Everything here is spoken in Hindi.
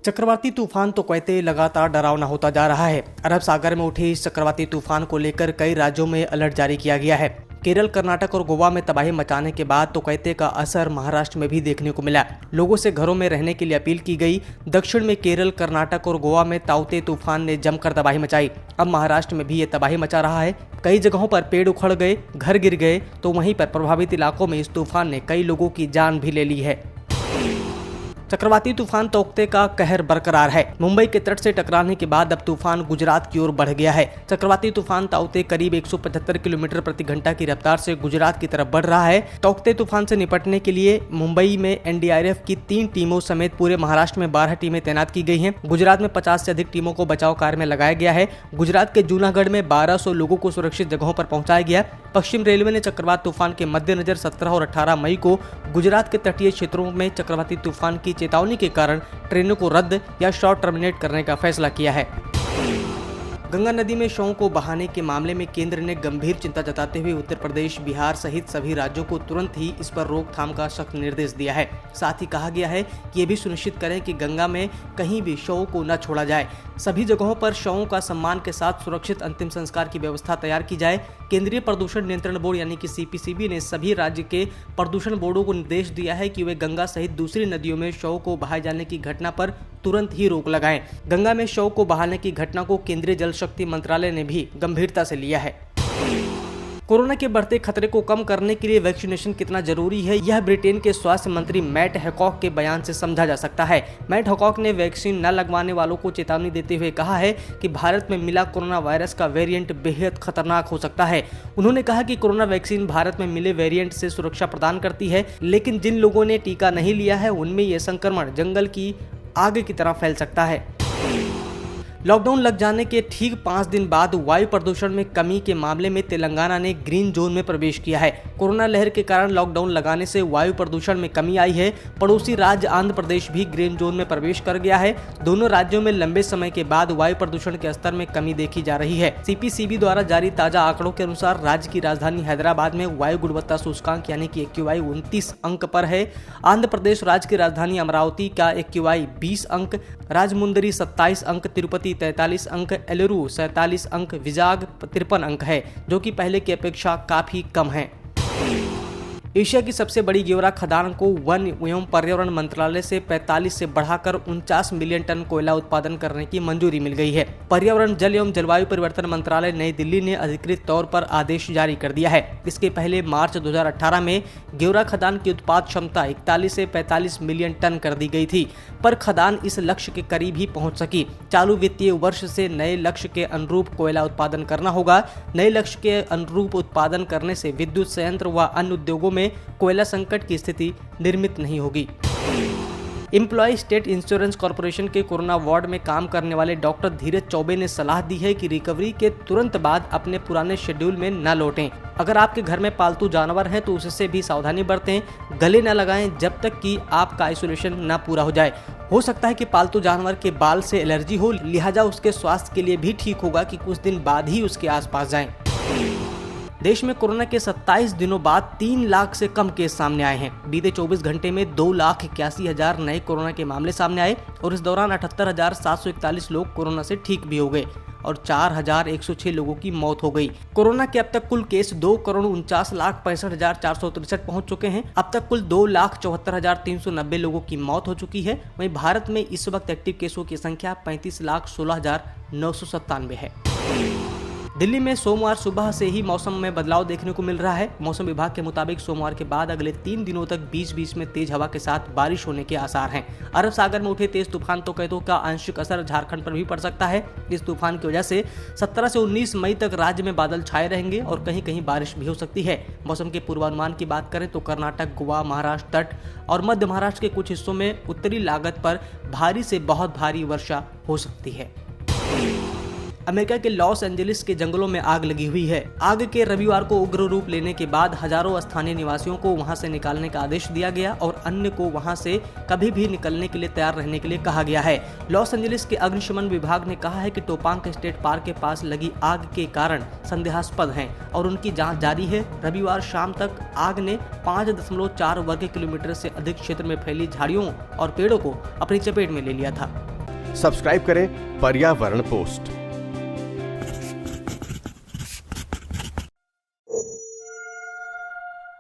चक्रवाती तूफान तोकते लगातार डरावना होता जा रहा है। अरब सागर में उठे इस चक्रवाती तूफान को लेकर कई राज्यों में अलर्ट जारी किया गया है। केरल, कर्नाटक और गोवा में तबाही मचाने के बाद तोकते का असर महाराष्ट्र में भी देखने को मिला। लोगों से घरों में रहने के लिए अपील की गई। दक्षिण में केरल, कर्नाटक और गोवा में ताउते तूफान ने जमकर तबाही मचाई। अब महाराष्ट्र में भी ये तबाही मचा रहा है। कई जगहों पर पेड़ उखड़ गए, घर गिर गए, तो वहीं पर प्रभावित इलाकों में इस तूफान ने कई लोगों की जान भी ले ली है। चक्रवाती तूफान तोकते का कहर बरकरार है। मुंबई के तट से टकराने के बाद अब तूफान गुजरात की ओर बढ़ गया है। चक्रवाती तूफान ताउते करीब 175 किलोमीटर प्रति घंटा की रफ्तार से गुजरात की तरफ बढ़ रहा है। तोकते तूफान से निपटने के लिए मुंबई में एनडीआरएफ की 3 टीमों समेत पूरे महाराष्ट्र में 12 टीमें तैनात की गई हैं। गुजरात में 50 से अधिक टीमों को बचाव कार्य में लगाया गया है। गुजरात के जूनागढ़ में 1200 लोगों को सुरक्षित जगहों पर पहुंचाया गया। पश्चिम रेलवे ने चक्रवात तूफान के मद्देनजर 17 और 18 मई को गुजरात के तटीय क्षेत्रों में चक्रवाती तूफान की चेतावनी के कारण ट्रेनों को रद्द या शॉर्ट टर्मिनेट करने का फैसला किया है। गंगा नदी में शवों को बहाने के मामले में केंद्र ने गंभीर चिंता जताते हुए उत्तर प्रदेश, बिहार सहित सभी राज्यों को तुरंत ही इस पर रोकथाम का सख्त निर्देश दिया है। साथ ही कहा गया है कि ये भी सुनिश्चित करें कि गंगा में कहीं भी शवों को न छोड़ा जाए। सभी जगहों पर शवों का सम्मान के साथ सुरक्षित अंतिम संस्कार की व्यवस्था तैयार की जाए। केंद्रीय प्रदूषण नियंत्रण बोर्ड यानी कि सीपीसीबी ने सभी राज्य के प्रदूषण बोर्डों को निर्देश दिया है कि वे गंगा सहित दूसरी नदियों में शवों को बहाए जाने की घटना पर तुरंत ही रोक लगाएं। गंगा में शव को बहाने की घटना को केंद्रीय जल शक्ति मंत्रालय ने भी गंभीरता से लिया है। कोरोना के बढ़ते खतरे को कम करने के लिए वैक्सीनेशन कितना जरूरी है, यह ब्रिटेन के स्वास्थ्य मंत्री मैट हैकॉक के बयान से समझा जा सकता है। मैट हैकॉक ने वैक्सीन न लगवाने वालों को चेतावनी देते हुए कहा है कि भारत में मिला कोरोना वायरस का वेरिएंट बेहद खतरनाक हो सकता है। उन्होंने कहा कि कोरोना वैक्सीन भारत में मिले वेरिएंट से सुरक्षा प्रदान करती है, लेकिन जिन लोगों ने टीका नहीं लिया है उनमें यह संक्रमण जंगल की आग की तरह फैल सकता है। लॉकडाउन लग जाने के ठीक 5 दिन बाद वायु प्रदूषण में कमी के मामले में तेलंगाना ने ग्रीन जोन में प्रवेश किया है। कोरोना लहर के कारण लॉकडाउन लगाने से वायु प्रदूषण में कमी आई है। पड़ोसी राज्य आंध्र प्रदेश भी ग्रीन जोन में प्रवेश कर गया है। दोनों राज्यों में लंबे समय के बाद वायु प्रदूषण के स्तर में कमी देखी जा रही है। सीपीसीबी द्वारा जारी ताजा आंकड़ों के अनुसार राज्य की राजधानी हैदराबाद में वायु गुणवत्ता सूचकांक यानी कि AQI 29 अंक पर है। आंध्र प्रदेश राज्य की राजधानी अमरावती का AQI 20 अंक, राजमुंदरी 27 अंक, तिरुपति 43 अंक, एलुरु 47 अंक, विजाग 53 अंक है, जो कि पहले की अपेक्षा काफी कम है। एशिया की सबसे बड़ी गेवरा खदान को वन एवं पर्यावरण मंत्रालय से 45 से बढ़ाकर 49 मिलियन टन कोयला उत्पादन करने की मंजूरी मिल गई है। पर्यावरण, जल एवं जलवायु परिवर्तन मंत्रालय नई दिल्ली ने अधिकृत तौर पर आदेश जारी कर दिया है। इसके पहले मार्च 2018 में गेवरा खदान की उत्पाद क्षमता 41 से 45 मिलियन टन कर दी गई थी, पर खदान इस लक्ष्य के करीब ही पहुंच सकी। चालू वित्तीय वर्ष से नए लक्ष्य के अनुरूप कोयला उत्पादन करना होगा। नए लक्ष्य के अनुरूप उत्पादन करने से विद्युत संयंत्र व अन्य उद्योगों में कोयला संकट की स्थिति निर्मित नहीं होगी। एम्प्लॉय स्टेट इंश्योरेंस कॉर्पोरेशन के कोरोना वार्ड में काम करने वाले डॉक्टर धीरज चौबे ने सलाह दी है कि रिकवरी के तुरंत बाद अपने पुराने शेड्यूल में न लौटें। अगर आपके घर में पालतू जानवर हैं तो उससे भी सावधानी बरतें। गले न लगाएं जब तक कि आपका आइसोलेशन न पूरा हो जाए। हो सकता है कि पालतू जानवर के बाल से एलर्जी हो, लिहाजा उसके स्वास्थ्य के लिए भी ठीक होगा कि कुछ दिन बाद ही उसके आसपास जाएं। देश में कोरोना के 27 दिनों बाद 3 लाख से कम केस सामने आए हैं। बीते 24 घंटे में 2,81,000 नए कोरोना के मामले सामने आए और इस दौरान 78,741 लोग कोरोना से ठीक भी हो गए और 4,106 लोगों की मौत हो गई। कोरोना के अब तक कुल केस 2,49,65,463 पहुंच चुके हैं। अब तक कुल 2,74,390 लोगों की मौत हो चुकी है। वहीं भारत में इस वक्त एक्टिव केसों की संख्या 35,16,997 है। दिल्ली में सोमवार सुबह से ही मौसम में बदलाव देखने को मिल रहा है। मौसम विभाग के मुताबिक सोमवार के बाद अगले 3 दिनों तक बीच बीच में तेज हवा के साथ बारिश होने के आसार हैं। अरब सागर में उठे तेज तूफान तोकते का आंशिक असर झारखंड पर भी पड़ सकता है। इस तूफान की वजह से 17 से 19 मई तक राज्य में बादल छाए रहेंगे और कहीं कहीं बारिश भी हो सकती है। मौसम के पूर्वानुमान की बात करें तो कर्नाटक, गोवा, महाराष्ट्र तट और मध्य महाराष्ट्र के कुछ हिस्सों में उत्तरी लागत पर भारी से बहुत भारी वर्षा हो सकती है। अमेरिका के लॉस एंजलिस के जंगलों में आग लगी हुई है। आग के रविवार को उग्र रूप लेने के बाद हजारों स्थानीय निवासियों को वहां से निकालने का आदेश दिया गया और अन्य को वहां से कभी भी निकलने के लिए तैयार रहने के लिए कहा गया है। लॉस एंजलिस के अग्निशमन विभाग ने कहा है कि टोपांक स्टेट पार्क के पास लगी आग के कारण संदेहास्पद हैं और उनकी जांच जारी है। रविवार शाम तक आग ने 5.4 वर्ग किलोमीटर से अधिक क्षेत्र में फैली झाड़ियों और पेड़ों को अपनी चपेट में ले लिया था। सब्सक्राइब करें पर्यावरण पोस्ट।